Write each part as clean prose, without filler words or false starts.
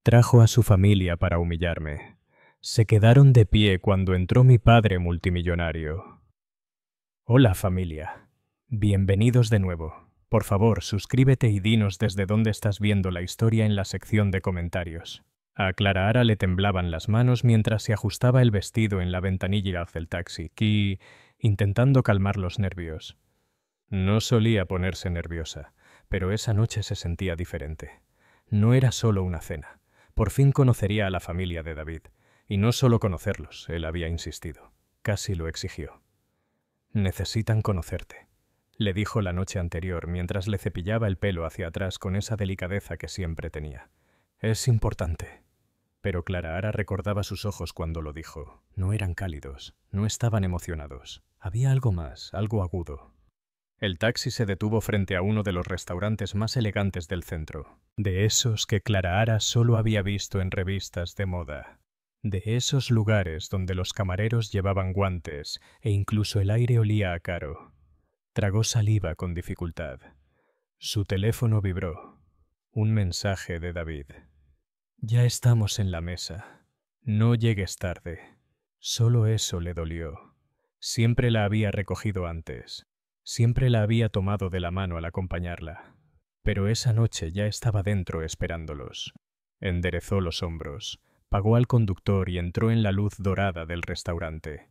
Trajo a su familia para humillarme. Se quedaron de pie cuando entró mi padre multimillonario. Hola, familia. Bienvenidos de nuevo. Por favor, suscríbete y dinos desde dónde estás viendo la historia en la sección de comentarios. A Clara Ara le temblaban las manos mientras se ajustaba el vestido en la ventanilla del taxi, intentando calmar los nervios. No solía ponerse nerviosa, pero esa noche se sentía diferente. No era solo una cena. Por fin conocería a la familia de David. Y no solo conocerlos, él había insistido. Casi lo exigió. Necesitan conocerte, le dijo la noche anterior mientras le cepillaba el pelo hacia atrás con esa delicadeza que siempre tenía. Es importante. Pero Clara Ara recordaba sus ojos cuando lo dijo. No eran cálidos, no estaban emocionados. Había algo más, algo agudo. El taxi se detuvo frente a uno de los restaurantes más elegantes del centro, de esos que Clara Ara solo había visto en revistas de moda, de esos lugares donde los camareros llevaban guantes e incluso el aire olía a caro. Tragó saliva con dificultad. Su teléfono vibró. Un mensaje de David. Ya estamos en la mesa. No llegues tarde. Solo eso le dolió. Siempre la había recogido antes. Siempre la había tomado de la mano al acompañarla. Pero esa noche ya estaba dentro esperándolos. Enderezó los hombros, pagó al conductor y entró en la luz dorada del restaurante.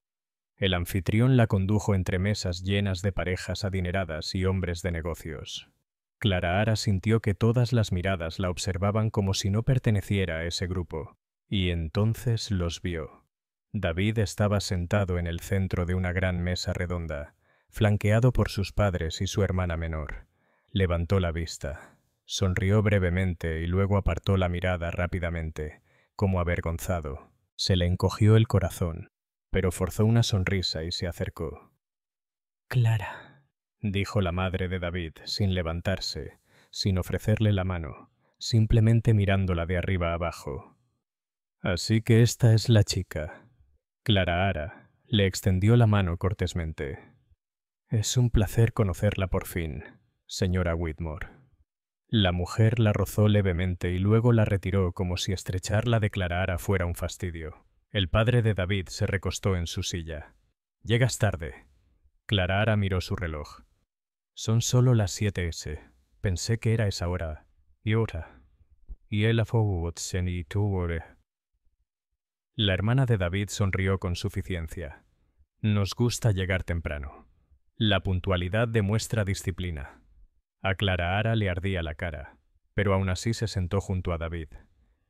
El anfitrión la condujo entre mesas llenas de parejas adineradas y hombres de negocios. Clara Ara sintió que todas las miradas la observaban como si no perteneciera a ese grupo, y entonces los vio. David estaba sentado en el centro de una gran mesa redonda, flanqueado por sus padres y su hermana menor. Levantó la vista, sonrió brevemente y luego apartó la mirada rápidamente, como avergonzado. Se le encogió el corazón, pero forzó una sonrisa y se acercó. «Clara», dijo la madre de David, sin levantarse, sin ofrecerle la mano, simplemente mirándola de arriba abajo. «Así que esta es la chica». Clara Ara le extendió la mano cortésmente. «Es un placer conocerla por fin, señora Whitmore». La mujer la rozó levemente y luego la retiró como si estrecharla de Clara Ara fuera un fastidio. El padre de David se recostó en su silla. «Llegas tarde». Clara Ara miró su reloj. «Son solo las 7:00. Pensé que era esa hora. Y ahora. Y él y tú. La hermana de David sonrió con suficiencia. «Nos gusta llegar temprano. La puntualidad demuestra disciplina». A Clara Ara le ardía la cara, pero aún así se sentó junto a David.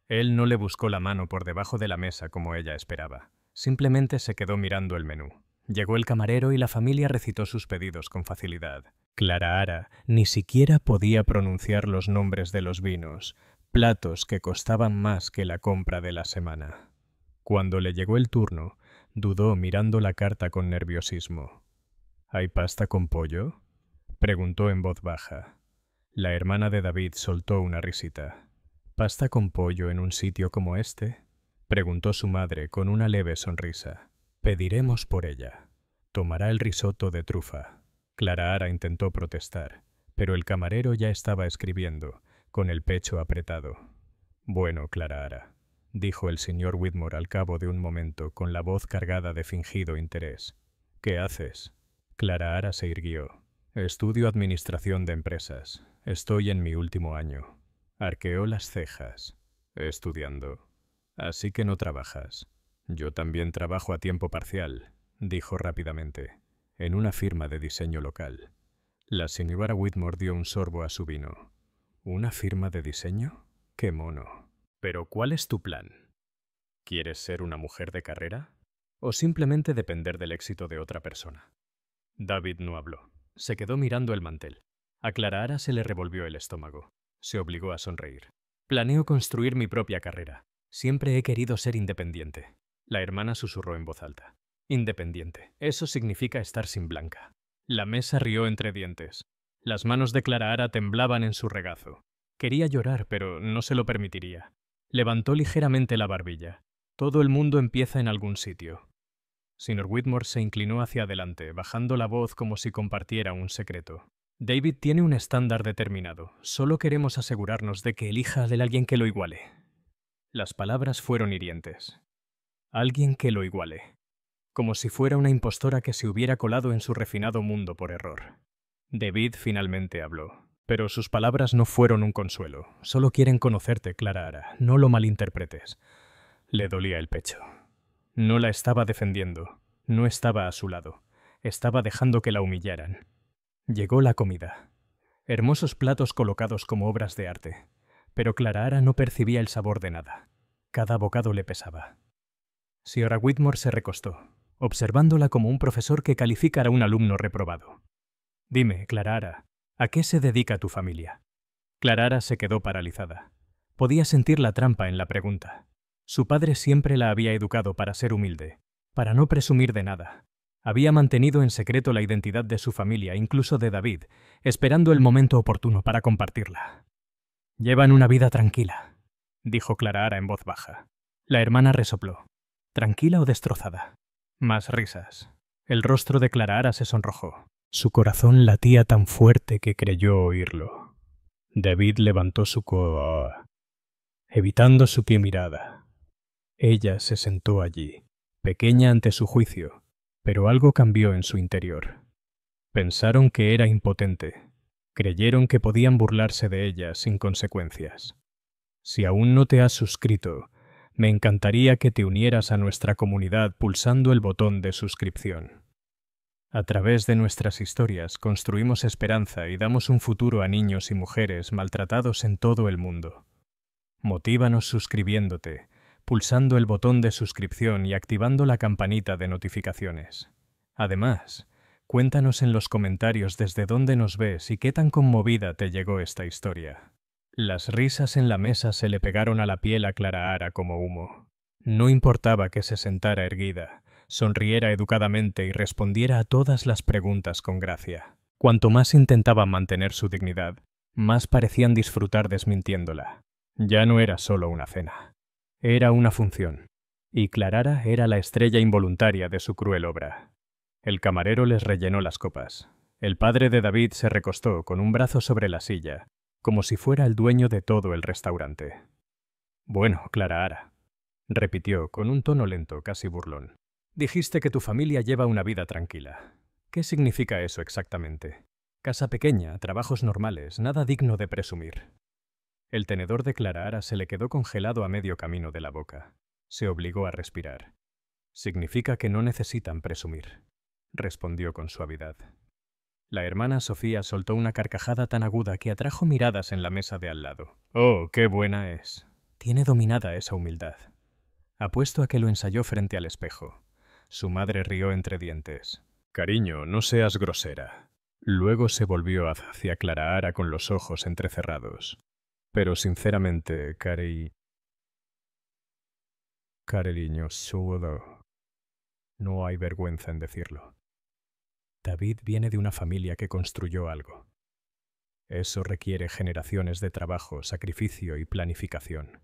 Él no le buscó la mano por debajo de la mesa como ella esperaba. Simplemente se quedó mirando el menú. Llegó el camarero y la familia recitó sus pedidos con facilidad. Clara Ara ni siquiera podía pronunciar los nombres de los vinos, platos que costaban más que la compra de la semana. Cuando le llegó el turno, dudó mirando la carta con nerviosismo. «¿Hay pasta con pollo?», preguntó en voz baja. La hermana de David soltó una risita. «¿Pasta con pollo en un sitio como este?», preguntó su madre con una leve sonrisa. «Pediremos por ella. Tomará el risotto de trufa». Clara Ara intentó protestar, pero el camarero ya estaba escribiendo, con el pecho apretado. «Bueno, Clara Ara», dijo el señor Whitmore al cabo de un momento con la voz cargada de fingido interés. «¿Qué haces?». Clara Ara se irguió. «Estudio administración de empresas. Estoy en mi último año». Arqueó las cejas. «Estudiando. Así que no trabajas». «Yo también trabajo a tiempo parcial», dijo rápidamente, «en una firma de diseño local». La señora Whitmore dio un sorbo a su vino. «¿Una firma de diseño? ¡Qué mono! Pero ¿cuál es tu plan? ¿Quieres ser una mujer de carrera? ¿O simplemente depender del éxito de otra persona?». David no habló. Se quedó mirando el mantel. A Clara Ara se le revolvió el estómago. Se obligó a sonreír. «Planeo construir mi propia carrera. Siempre he querido ser independiente». La hermana susurró en voz alta. «Independiente. Eso significa estar sin Blanca». La mesa rió entre dientes. Las manos de Clara Ara temblaban en su regazo. Quería llorar, pero no se lo permitiría. Levantó ligeramente la barbilla. Todo el mundo empieza en algún sitio. Señor Whitmore se inclinó hacia adelante, bajando la voz como si compartiera un secreto. «David tiene un estándar determinado. Solo queremos asegurarnos de que elija a alguien que lo iguale». Las palabras fueron hirientes. Alguien que lo iguale. Como si fuera una impostora que se hubiera colado en su refinado mundo por error. David finalmente habló. Pero sus palabras no fueron un consuelo. Solo quieren conocerte, Clara Ara. No lo malinterpretes. Le dolía el pecho. No la estaba defendiendo. No estaba a su lado. Estaba dejando que la humillaran. Llegó la comida. Hermosos platos colocados como obras de arte. Pero Clara Ara no percibía el sabor de nada. Cada bocado le pesaba. Sra. Whitmore se recostó, observándola como un profesor que califica a un alumno reprobado. Dime, Clara Ara, ¿a qué se dedica tu familia? Clara Ara se quedó paralizada. Podía sentir la trampa en la pregunta. Su padre siempre la había educado para ser humilde, para no presumir de nada. Había mantenido en secreto la identidad de su familia, incluso de David, esperando el momento oportuno para compartirla. Llevan una vida tranquila, dijo Clara Ara en voz baja. La hermana resopló. ¿Tranquila o destrozada? Más risas. El rostro de Clara Ara se sonrojó. Su corazón latía tan fuerte que creyó oírlo. David levantó su coa, evitando su pie mirada. Ella se sentó allí, pequeña ante su juicio, pero algo cambió en su interior. Pensaron que era impotente. Creyeron que podían burlarse de ella sin consecuencias. Si aún no te has suscrito, me encantaría que te unieras a nuestra comunidad pulsando el botón de suscripción. A través de nuestras historias construimos esperanza y damos un futuro a niños y mujeres maltratados en todo el mundo. Motívanos suscribiéndote, pulsando el botón de suscripción y activando la campanita de notificaciones. Además, cuéntanos en los comentarios desde dónde nos ves y qué tan conmovida te llegó esta historia. Las risas en la mesa se le pegaron a la piel a Clara Ara como humo. No importaba que se sentara erguida, sonriera educadamente y respondiera a todas las preguntas con gracia. Cuanto más intentaba mantener su dignidad, más parecían disfrutar desmintiéndola. Ya no era solo una cena. Era una función. Y Clara Ara era la estrella involuntaria de su cruel obra. El camarero les rellenó las copas. El padre de David se recostó con un brazo sobre la silla, como si fuera el dueño de todo el restaurante. Bueno, Clara Ara, repitió con un tono lento, casi burlón. Dijiste que tu familia lleva una vida tranquila. ¿Qué significa eso exactamente? Casa pequeña, trabajos normales, nada digno de presumir. El tenedor de Clara Ara se le quedó congelado a medio camino de la boca. Se obligó a respirar. Significa que no necesitan presumir, respondió con suavidad. La hermana Sofía soltó una carcajada tan aguda que atrajo miradas en la mesa de al lado. ¡Oh, qué buena es! Tiene dominada esa humildad. Apuesto a que lo ensayó frente al espejo. Su madre rió entre dientes. Cariño, no seas grosera. Luego se volvió hacia Clara Ara con los ojos entrecerrados. Pero sinceramente, cariño, solo. No hay vergüenza en decirlo. David viene de una familia que construyó algo. Eso requiere generaciones de trabajo, sacrificio y planificación.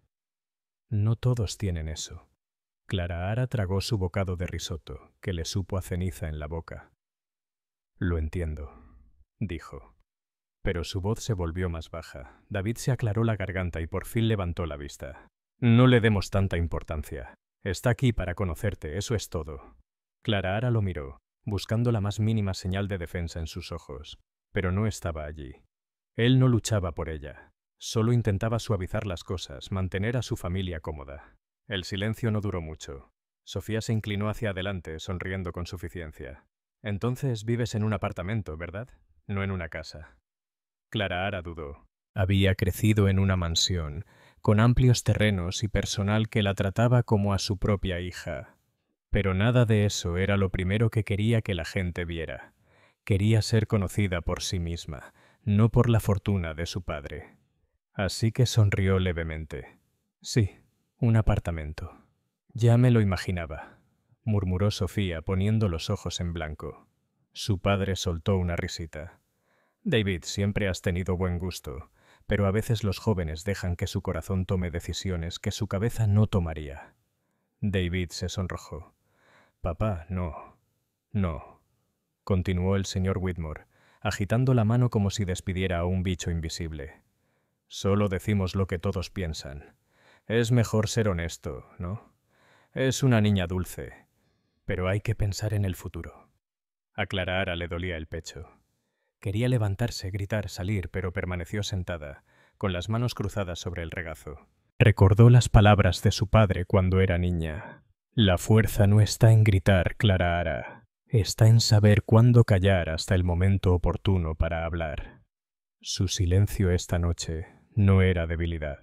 No todos tienen eso. Clara Ara tragó su bocado de risotto, que le supo a ceniza en la boca. Lo entiendo, dijo. Pero su voz se volvió más baja. David se aclaró la garganta y por fin levantó la vista. No le demos tanta importancia. Está aquí para conocerte, eso es todo. Clara Ara lo miró, buscando la más mínima señal de defensa en sus ojos, pero no estaba allí. Él no luchaba por ella, solo intentaba suavizar las cosas, mantener a su familia cómoda. El silencio no duró mucho. Sofía se inclinó hacia adelante, sonriendo con suficiencia. Entonces vives en un apartamento, ¿verdad? No en una casa. Clara Ara dudó. Había crecido en una mansión, con amplios terrenos y personal que la trataba como a su propia hija. Pero nada de eso era lo primero que quería que la gente viera. Quería ser conocida por sí misma, no por la fortuna de su padre. Así que sonrió levemente. Sí, un apartamento. Ya me lo imaginaba, murmuró Sofía poniendo los ojos en blanco. Su padre soltó una risita. David, siempre has tenido buen gusto, pero a veces los jóvenes dejan que su corazón tome decisiones que su cabeza no tomaría. David se sonrojó. Papá, no, continuó el señor Whitmore, agitando la mano como si despidiera a un bicho invisible. Solo decimos lo que todos piensan. Es mejor ser honesto, ¿no? Es una niña dulce, pero hay que pensar en el futuro. A Clara le dolía el pecho. Quería levantarse, gritar, salir, pero permaneció sentada, con las manos cruzadas sobre el regazo. Recordó las palabras de su padre cuando era niña. La fuerza no está en gritar, Clara. Está en saber cuándo callar hasta el momento oportuno para hablar. Su silencio esta noche no era debilidad.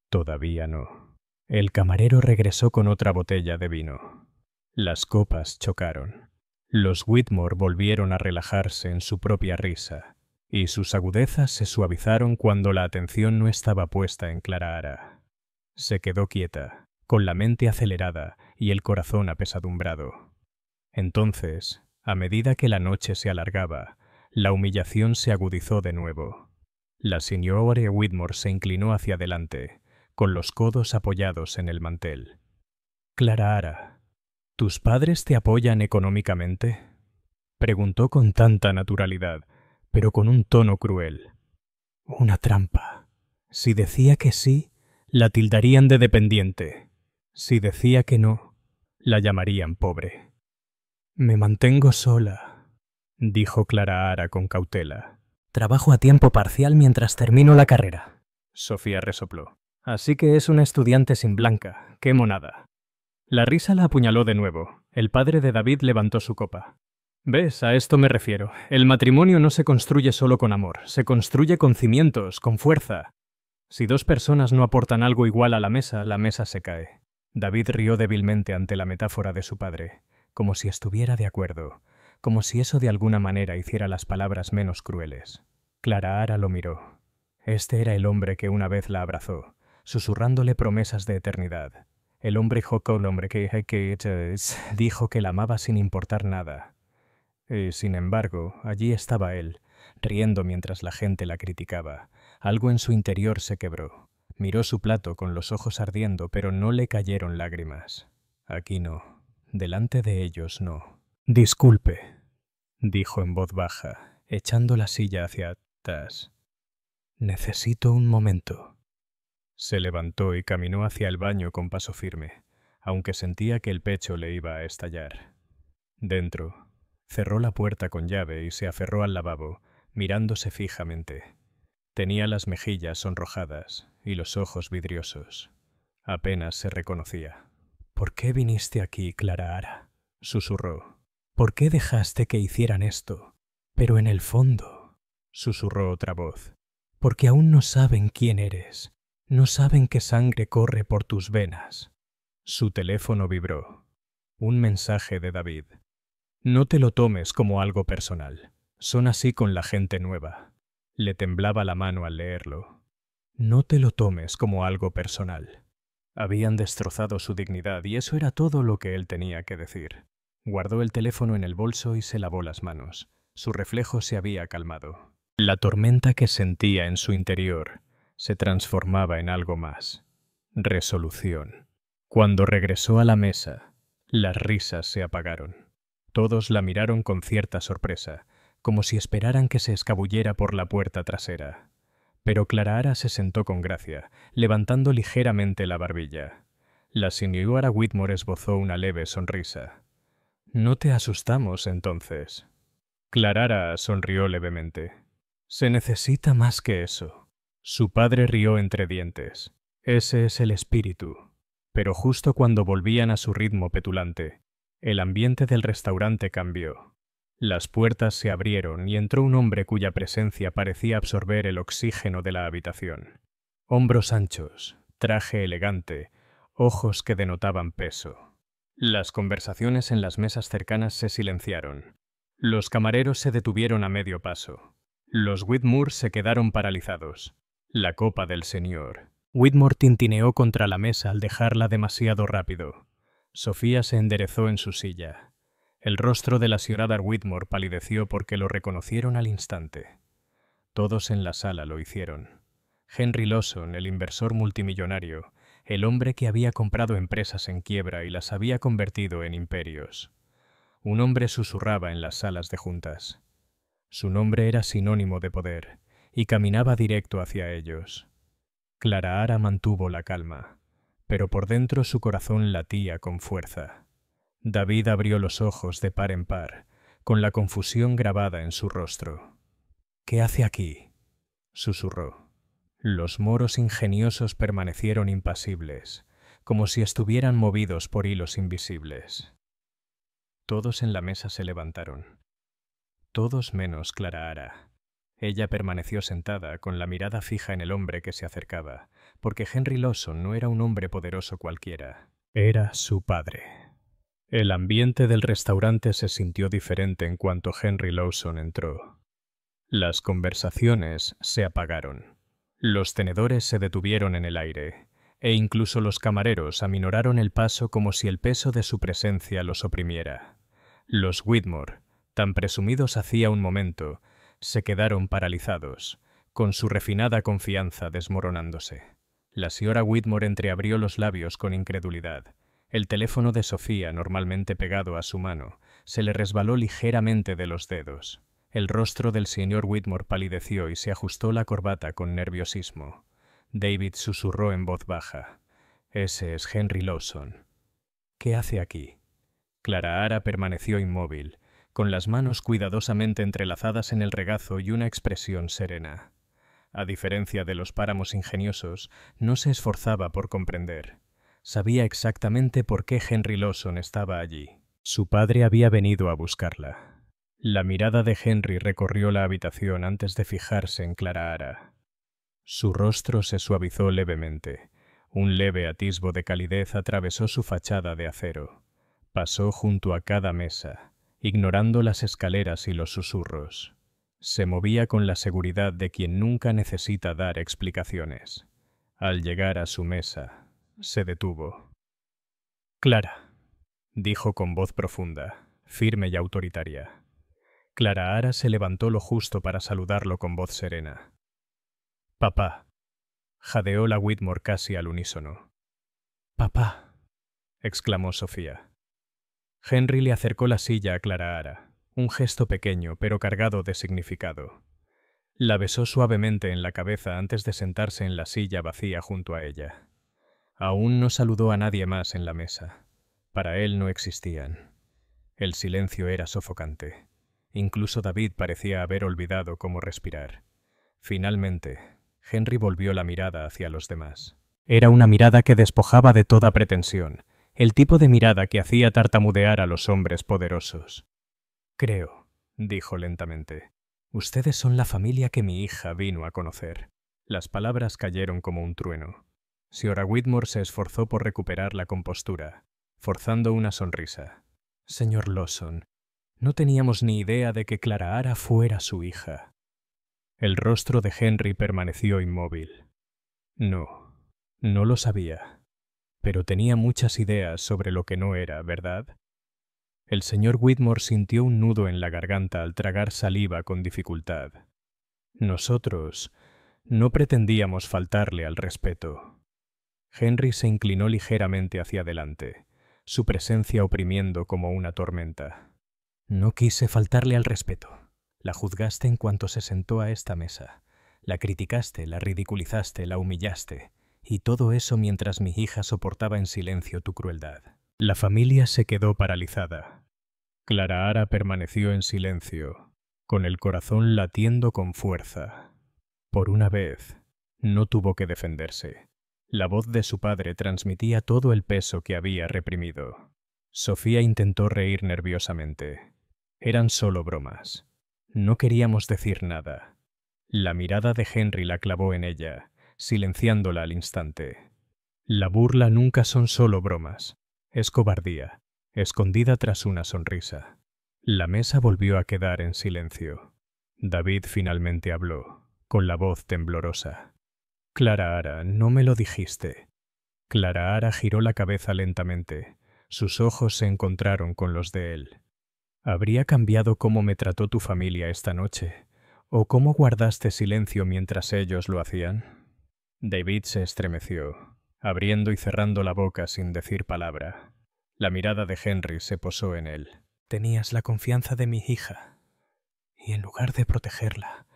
Todavía no. El camarero regresó con otra botella de vino. Las copas chocaron. Los Whitmore volvieron a relajarse en su propia risa, y sus agudezas se suavizaron cuando la atención no estaba puesta en Clara. Se quedó quieta, con la mente acelerada y el corazón apesadumbrado. Entonces, a medida que la noche se alargaba, la humillación se agudizó de nuevo. La señora Whitmore se inclinó hacia adelante, con los codos apoyados en el mantel. Clara, ¿tus padres te apoyan económicamente?, preguntó con tanta naturalidad, pero con un tono cruel. Una trampa. Si decía que sí, la tildarían de dependiente. Si decía que no, la llamarían pobre. Me mantengo sola, dijo Clara con cautela. Trabajo a tiempo parcial mientras termino la carrera. Sofía resopló. Así que es una estudiante sin blanca. ¡Qué monada! La risa la apuñaló de nuevo. El padre de David levantó su copa. ¿Ves? A esto me refiero. El matrimonio no se construye solo con amor, se construye con cimientos, con fuerza. Si dos personas no aportan algo igual a la mesa se cae. David rió débilmente ante la metáfora de su padre, como si estuviera de acuerdo, como si eso de alguna manera hiciera las palabras menos crueles. Clara lo miró. Este era el hombre que una vez la abrazó, susurrándole promesas de eternidad. El hombre joco, el hombre que dijo que la amaba sin importar nada. Y, sin embargo, allí estaba él, riendo mientras la gente la criticaba. Algo en su interior se quebró. Miró su plato con los ojos ardiendo, pero no le cayeron lágrimas. Aquí no. Delante de ellos no. Disculpe, dijo en voz baja, echando la silla hacia atrás. Necesito un momento. Se levantó y caminó hacia el baño con paso firme, aunque sentía que el pecho le iba a estallar. Dentro, cerró la puerta con llave y se aferró al lavabo, mirándose fijamente. Tenía las mejillas sonrojadas y los ojos vidriosos. Apenas se reconocía. ¿Por qué viniste aquí, Clara? Susurró. ¿Por qué dejaste que hicieran esto? Pero en el fondo, susurró otra voz, porque aún no saben quién eres. No saben qué sangre corre por tus venas. Su teléfono vibró. Un mensaje de David. No te lo tomes como algo personal. Son así con la gente nueva. Le temblaba la mano al leerlo. No te lo tomes como algo personal. Habían destrozado su dignidad y eso era todo lo que él tenía que decir. Guardó el teléfono en el bolso y se lavó las manos. Su reflejo se había calmado. La tormenta que sentía en su interior se transformaba en algo más. Resolución. Cuando regresó a la mesa, las risas se apagaron. Todos la miraron con cierta sorpresa, como si esperaran que se escabullera por la puerta trasera. Pero Clara se sentó con gracia, levantando ligeramente la barbilla. La señora Whitmore esbozó una leve sonrisa. «¿No te asustamos, entonces?» Clara sonrió levemente. «Se necesita más que eso». Su padre rió entre dientes. «Ese es el espíritu». Pero justo cuando volvían a su ritmo petulante, el ambiente del restaurante cambió. Las puertas se abrieron y entró un hombre cuya presencia parecía absorber el oxígeno de la habitación. Hombros anchos, traje elegante, ojos que denotaban peso. Las conversaciones en las mesas cercanas se silenciaron. Los camareros se detuvieron a medio paso. Los Whitmore se quedaron paralizados. La copa del señor. Whitmore tintineó contra la mesa al dejarla demasiado rápido. Sofía se enderezó en su silla. El rostro de la señora Whitmore palideció porque lo reconocieron al instante. Todos en la sala lo hicieron. Henry Lawson, el inversor multimillonario, el hombre que había comprado empresas en quiebra y las había convertido en imperios. Un hombre susurraba en las salas de juntas. Su nombre era sinónimo de poder, y caminaba directo hacia ellos. Clara Ara mantuvo la calma, pero por dentro su corazón latía con fuerza. David abrió los ojos de par en par, con la confusión grabada en su rostro. «¿Qué hace aquí?», susurró. Los moros ingeniosos permanecieron impasibles, como si estuvieran movidos por hilos invisibles. Todos en la mesa se levantaron. Todos menos Clara Ara. Ella permaneció sentada, con la mirada fija en el hombre que se acercaba, porque Henry Lawson no era un hombre poderoso cualquiera. Era su padre. El ambiente del restaurante se sintió diferente en cuanto Henry Lawson entró. Las conversaciones se apagaron. Los tenedores se detuvieron en el aire, e incluso los camareros aminoraron el paso como si el peso de su presencia los oprimiera. Los Whitmore, tan presumidos hacía un momento, se quedaron paralizados, con su refinada confianza desmoronándose. La señora Whitmore entreabrió los labios con incredulidad. El teléfono de Sofía, normalmente pegado a su mano, se le resbaló ligeramente de los dedos. El rostro del señor Whitmore palideció y se ajustó la corbata con nerviosismo. David susurró en voz baja: «Ese es Henry Lawson». «¿Qué hace aquí?». Clara Ara permaneció inmóvil, con las manos cuidadosamente entrelazadas en el regazo y una expresión serena. A diferencia de los páramos ingeniosos, no se esforzaba por comprender. Sabía exactamente por qué Henry Lawson estaba allí. Su padre había venido a buscarla. La mirada de Henry recorrió la habitación antes de fijarse en Clara Ara. Su rostro se suavizó levemente. Un leve atisbo de calidez atravesó su fachada de acero. Pasó junto a cada mesa, ignorando las escaleras y los susurros. Se movía con la seguridad de quien nunca necesita dar explicaciones. Al llegar a su mesa, se detuvo. «Clara», dijo con voz profunda, firme y autoritaria. Clara Ara se levantó lo justo para saludarlo con voz serena. «Papá», jadeó la Whitmore casi al unísono. «Papá», exclamó Sofía. Henry le acercó la silla a Clara Ara, un gesto pequeño pero cargado de significado. La besó suavemente en la cabeza antes de sentarse en la silla vacía junto a ella. Aún no saludó a nadie más en la mesa. Para él no existían. El silencio era sofocante. Incluso David parecía haber olvidado cómo respirar. Finalmente, Henry volvió la mirada hacia los demás. Era una mirada que despojaba de toda pretensión, el tipo de mirada que hacía tartamudear a los hombres poderosos. «Creo», dijo lentamente, «ustedes son la familia que mi hija vino a conocer». Las palabras cayeron como un trueno. Señora Whitmore se esforzó por recuperar la compostura, forzando una sonrisa. «Señor Lawson, no teníamos ni idea de que Clara Ara fuera su hija». El rostro de Henry permaneció inmóvil. No lo sabía, pero tenía muchas ideas sobre lo que no era, ¿verdad? El señor Whitmore sintió un nudo en la garganta al tragar saliva con dificultad. Nosotros no pretendíamos faltarle al respeto. Henry se inclinó ligeramente hacia adelante, su presencia oprimiendo como una tormenta. No quise faltarle al respeto. La juzgaste en cuanto se sentó a esta mesa. La criticaste, la ridiculizaste, la humillaste. Y todo eso mientras mi hija soportaba en silencio tu crueldad. La familia se quedó paralizada. Clara Ara permaneció en silencio, con el corazón latiendo con fuerza. Por una vez, no tuvo que defenderse. La voz de su padre transmitía todo el peso que había reprimido. Sofía intentó reír nerviosamente. Eran solo bromas. No queríamos decir nada. La mirada de Henry la clavó en ella, silenciándola al instante. La burla nunca son solo bromas. Es cobardía, escondida tras una sonrisa. La mesa volvió a quedar en silencio. David finalmente habló, con la voz temblorosa. «Clara Ara, no me lo dijiste». Clara Ara giró la cabeza lentamente. Sus ojos se encontraron con los de él. ¿Habría cambiado cómo me trató tu familia esta noche? ¿O cómo guardaste silencio mientras ellos lo hacían? David se estremeció, abriendo y cerrando la boca sin decir palabra. La mirada de Henry se posó en él. «Tenías la confianza de mi hija, y en lugar de protegerla,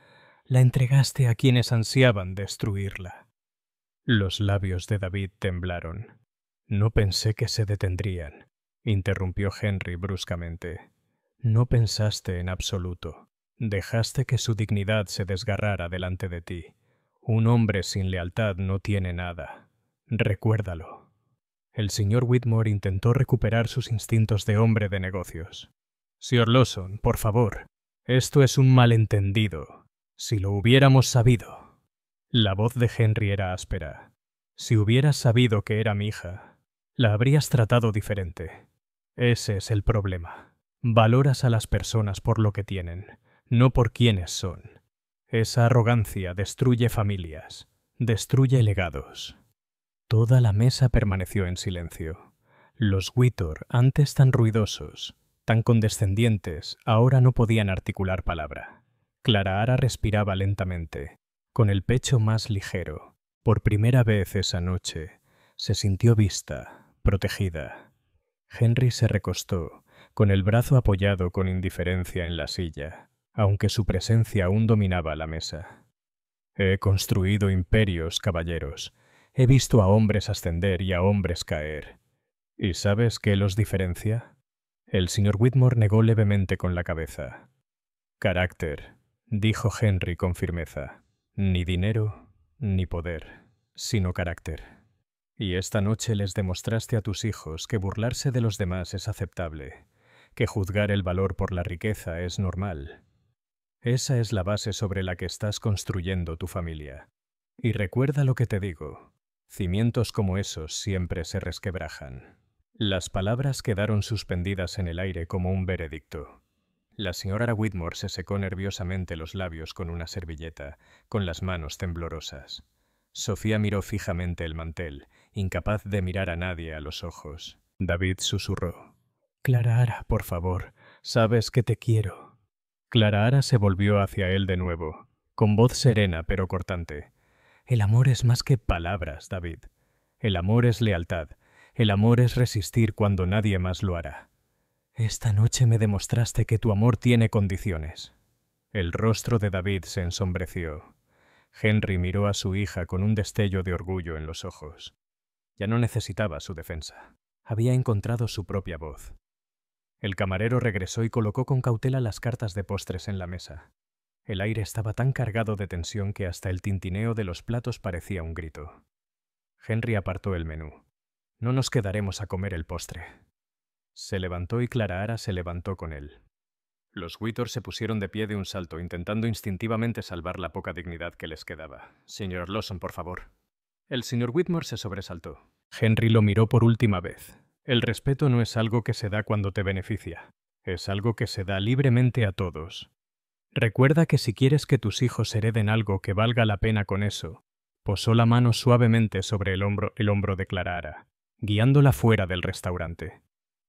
la entregaste a quienes ansiaban destruirla». Los labios de David temblaron. No pensé que se detendrían, interrumpió Henry bruscamente. No pensaste en absoluto. Dejaste que su dignidad se desgarrara delante de ti. Un hombre sin lealtad no tiene nada. Recuérdalo. El señor Whitmore intentó recuperar sus instintos de hombre de negocios. Sir Lawson, por favor. Esto es un malentendido. Si lo hubiéramos sabido. La voz de Henry era áspera. Si hubieras sabido que era mi hija, la habrías tratado diferente. Ese es el problema. Valoras a las personas por lo que tienen, no por quiénes son. Esa arrogancia destruye familias, destruye legados. Toda la mesa permaneció en silencio. Los Whittor, antes tan ruidosos, tan condescendientes, ahora no podían articular palabra. Clara Ara respiraba lentamente, con el pecho más ligero. Por primera vez esa noche, se sintió vista, protegida. Henry se recostó, con el brazo apoyado con indiferencia en la silla, aunque su presencia aún dominaba la mesa. He construido imperios, caballeros. He visto a hombres ascender y a hombres caer. ¿Y sabes qué los diferencia? El señor Whitmore negó levemente con la cabeza. Carácter, dijo Henry con firmeza. Ni dinero, ni poder, sino carácter. Y esta noche les demostraste a tus hijos que burlarse de los demás es aceptable, que juzgar el valor por la riqueza es normal. Esa es la base sobre la que estás construyendo tu familia. Y recuerda lo que te digo. Cimientos como esos siempre se resquebrajan. Las palabras quedaron suspendidas en el aire como un veredicto. La señora Whitmore se secó nerviosamente los labios con una servilleta, con las manos temblorosas. Sofía miró fijamente el mantel, incapaz de mirar a nadie a los ojos. David susurró. Clara Ara, por favor, sabes que te quiero. Clara Ara se volvió hacia él de nuevo, con voz serena pero cortante. El amor es más que palabras, David. El amor es lealtad. El amor es resistir cuando nadie más lo hará. Esta noche me demostraste que tu amor tiene condiciones. El rostro de David se ensombreció. Henry miró a su hija con un destello de orgullo en los ojos. Ya no necesitaba su defensa. Había encontrado su propia voz. El camarero regresó y colocó con cautela las cartas de postres en la mesa. El aire estaba tan cargado de tensión que hasta el tintineo de los platos parecía un grito. Henry apartó el menú. No nos quedaremos a comer el postre. Se levantó y Clara Ara se levantó con él. Los Whittor se pusieron de pie de un salto, intentando instintivamente salvar la poca dignidad que les quedaba. Señor Lawson, por favor. El señor Whitmore se sobresaltó. Henry lo miró por última vez. El respeto no es algo que se da cuando te beneficia. Es algo que se da libremente a todos. Recuerda que si quieres que tus hijos hereden algo que valga la pena con eso, posó la mano suavemente sobre el hombro de Clara Ara, guiándola fuera del restaurante.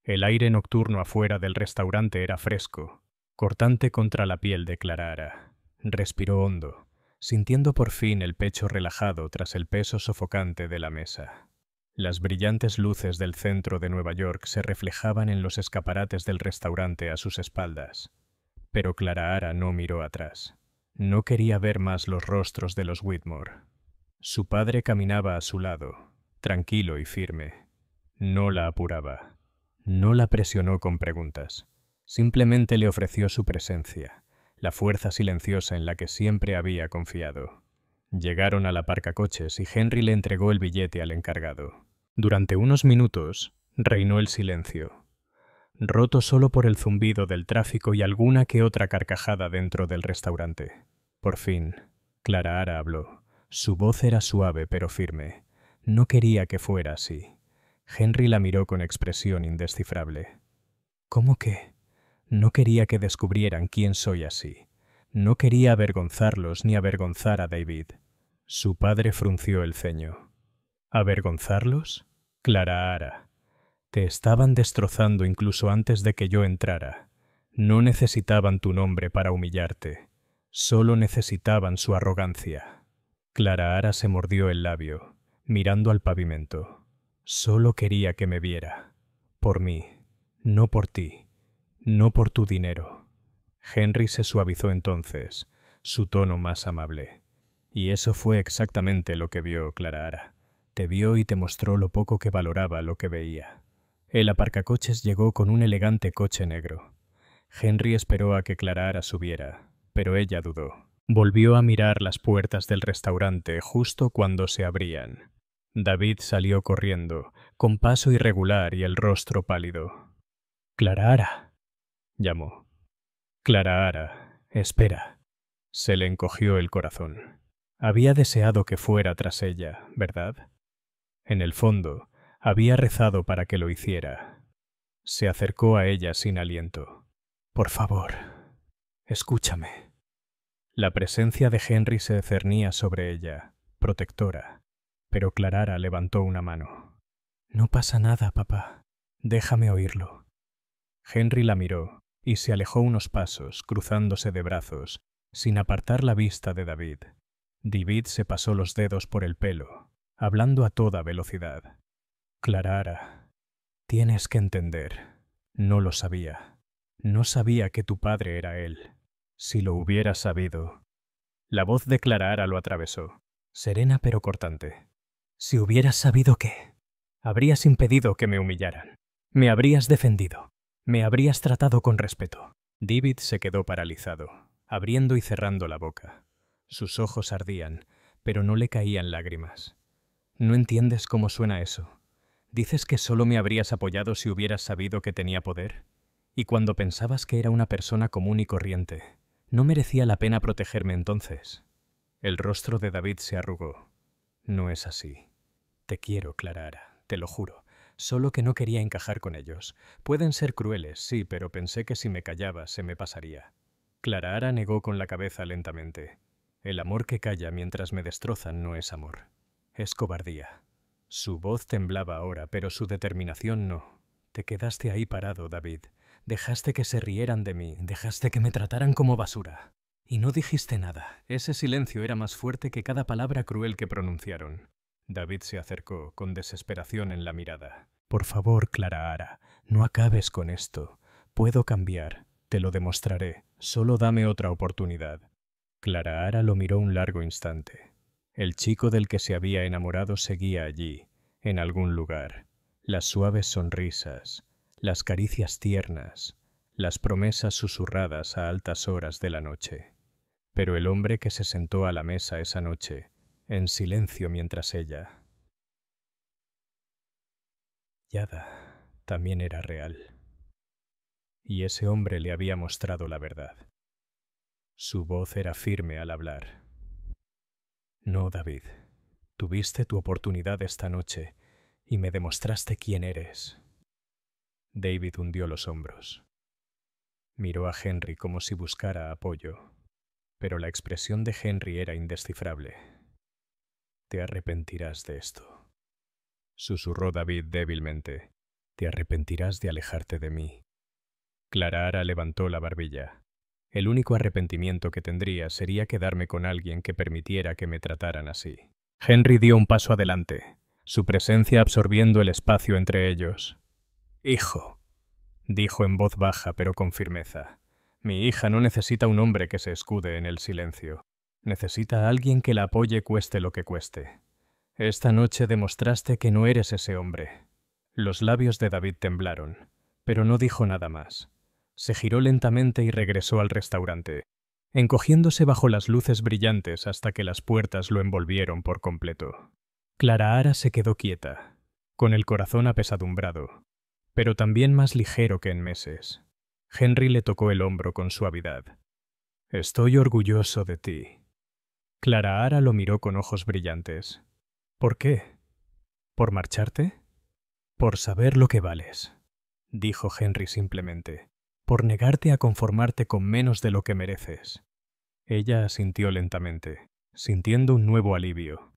El aire nocturno afuera del restaurante era fresco, cortante contra la piel de Clara Ara. Respiró hondo, sintiendo por fin el pecho relajado tras el peso sofocante de la mesa. Las brillantes luces del centro de Nueva York se reflejaban en los escaparates del restaurante a sus espaldas. Pero Clara Ara no miró atrás. No quería ver más los rostros de los Whitmore. Su padre caminaba a su lado, tranquilo y firme. No la apuraba. No la presionó con preguntas. Simplemente le ofreció su presencia, la fuerza silenciosa en la que siempre había confiado. Llegaron al aparcacoches y Henry le entregó el billete al encargado. Durante unos minutos reinó el silencio, roto solo por el zumbido del tráfico y alguna que otra carcajada dentro del restaurante. Por fin, Clara Ara habló. Su voz era suave pero firme. No quería que fuera así. Henry la miró con expresión indescifrable. ¿Cómo qué? No quería que descubrieran quién soy así. No quería avergonzarlos ni avergonzar a David. Su padre frunció el ceño. ¿Avergonzarlos? Clara Ara. Te estaban destrozando incluso antes de que yo entrara. No necesitaban tu nombre para humillarte. Solo necesitaban su arrogancia. Clara Ara se mordió el labio, mirando al pavimento. Solo quería que me viera. Por mí, no por ti, no por tu dinero. Henry se suavizó entonces, su tono más amable. Y eso fue exactamente lo que vio Clara Ara. Te vio y te mostró lo poco que valoraba lo que veía. El aparcacoches llegó con un elegante coche negro. Henry esperó a que Clara Ara subiera, pero ella dudó. Volvió a mirar las puertas del restaurante justo cuando se abrían. David salió corriendo, con paso irregular y el rostro pálido. «Clara Ara», llamó. «Clara Ara, espera». Se le encogió el corazón. Había deseado que fuera tras ella, ¿verdad? En el fondo, había rezado para que lo hiciera. Se acercó a ella sin aliento. «Por favor, escúchame». La presencia de Henry se cernía sobre ella, protectora, pero Clara Ara levantó una mano. «No pasa nada, papá. Déjame oírlo». Henry la miró y se alejó unos pasos, cruzándose de brazos, sin apartar la vista de David. David se pasó los dedos por el pelo, hablando a toda velocidad. «Clara Ara, tienes que entender. No lo sabía. No sabía que tu padre era él. Si lo hubiera sabido». La voz de Clara Ara lo atravesó, serena pero cortante. «Si hubieras sabido qué, habrías impedido que me humillaran. Me habrías defendido. Me habrías tratado con respeto». David se quedó paralizado, abriendo y cerrando la boca. Sus ojos ardían, pero no le caían lágrimas. «¿No entiendes cómo suena eso? ¿Dices que solo me habrías apoyado si hubieras sabido que tenía poder? Y cuando pensabas que era una persona común y corriente, ¿no merecía la pena protegerme entonces?» El rostro de David se arrugó. «No es así. Te quiero, Clara Ara, te lo juro. Solo que no quería encajar con ellos. Pueden ser crueles, sí, pero pensé que si me callaba se me pasaría». Clara Ara negó con la cabeza lentamente. «El amor que calla mientras me destrozan no es amor. Es cobardía». Su voz temblaba ahora, pero su determinación no. «Te quedaste ahí parado, David. Dejaste que se rieran de mí, dejaste que me trataran como basura. Y no dijiste nada. Ese silencio era más fuerte que cada palabra cruel que pronunciaron». David se acercó, con desesperación en la mirada. «Por favor, Clara Ara, no acabes con esto. Puedo cambiar. Te lo demostraré. Solo dame otra oportunidad». Clara Ara lo miró un largo instante. El chico del que se había enamorado seguía allí, en algún lugar. Las suaves sonrisas, las caricias tiernas, las promesas susurradas a altas horas de la noche. Pero el hombre que se sentó a la mesa esa noche, en silencio mientras ella... Yada también era real. Y ese hombre le había mostrado la verdad. Su voz era firme al hablar. «No, David, tuviste tu oportunidad esta noche y me demostraste quién eres». David hundió los hombros. Miró a Henry como si buscara apoyo, pero la expresión de Henry era indescifrable. «Te arrepentirás de esto», susurró David débilmente. «Te arrepentirás de alejarte de mí». Clara Ara levantó la barbilla. «El único arrepentimiento que tendría sería quedarme con alguien que permitiera que me trataran así». Henry dio un paso adelante, su presencia absorbiendo el espacio entre ellos. «Hijo», dijo en voz baja pero con firmeza, «mi hija no necesita un hombre que se escude en el silencio. Necesita a alguien que la apoye cueste lo que cueste. Esta noche demostraste que no eres ese hombre». Los labios de David temblaron, pero no dijo nada más. Se giró lentamente y regresó al restaurante, encogiéndose bajo las luces brillantes hasta que las puertas lo envolvieron por completo. Clara Ara se quedó quieta, con el corazón apesadumbrado, pero también más ligero que en meses. Henry le tocó el hombro con suavidad. «Estoy orgulloso de ti». Clara Ara lo miró con ojos brillantes. «¿Por qué? ¿Por marcharte?» «Por saber lo que vales», dijo Henry simplemente. «Por negarte a conformarte con menos de lo que mereces». Ella asintió lentamente, sintiendo un nuevo alivio.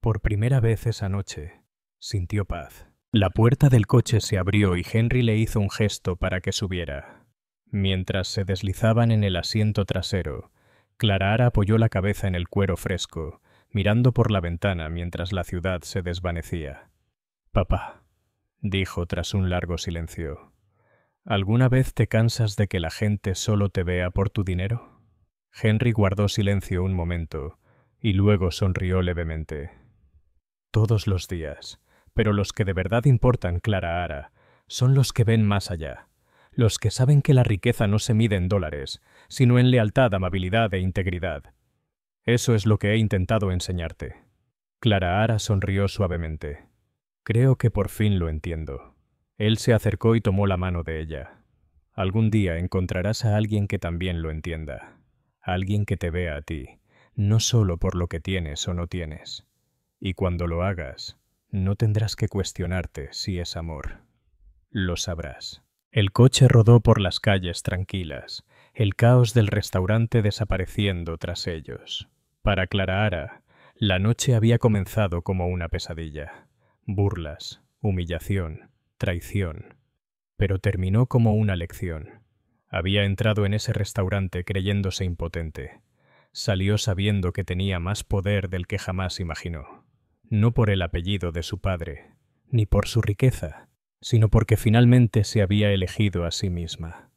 Por primera vez esa noche, sintió paz. La puerta del coche se abrió y Henry le hizo un gesto para que subiera. Mientras se deslizaban en el asiento trasero, Clara Ara apoyó la cabeza en el cuero fresco, mirando por la ventana mientras la ciudad se desvanecía. «Papá», dijo tras un largo silencio, «¿alguna vez te cansas de que la gente solo te vea por tu dinero?» Henry guardó silencio un momento y luego sonrió levemente. Todos los días, pero los que de verdad importan, Clara Ara, son los que ven más allá, los que saben que la riqueza no se mide en dólares, sino en lealtad, amabilidad e integridad. Eso es lo que he intentado enseñarte. Clara Ara sonrió suavemente. Creo que por fin lo entiendo. Él se acercó y tomó la mano de ella. Algún día encontrarás a alguien que también lo entienda, alguien que te vea a ti, no solo por lo que tienes o no tienes. Y cuando lo hagas, no tendrás que cuestionarte si es amor. Lo sabrás. El coche rodó por las calles tranquilas, el caos del restaurante desapareciendo tras ellos. Para Clara Ara, la noche había comenzado como una pesadilla. Burlas, humillación, traición. Pero terminó como una lección. Había entrado en ese restaurante creyéndose impotente. Salió sabiendo que tenía más poder del que jamás imaginó. No por el apellido de su padre, ni por su riqueza, sino porque finalmente se había elegido a sí misma.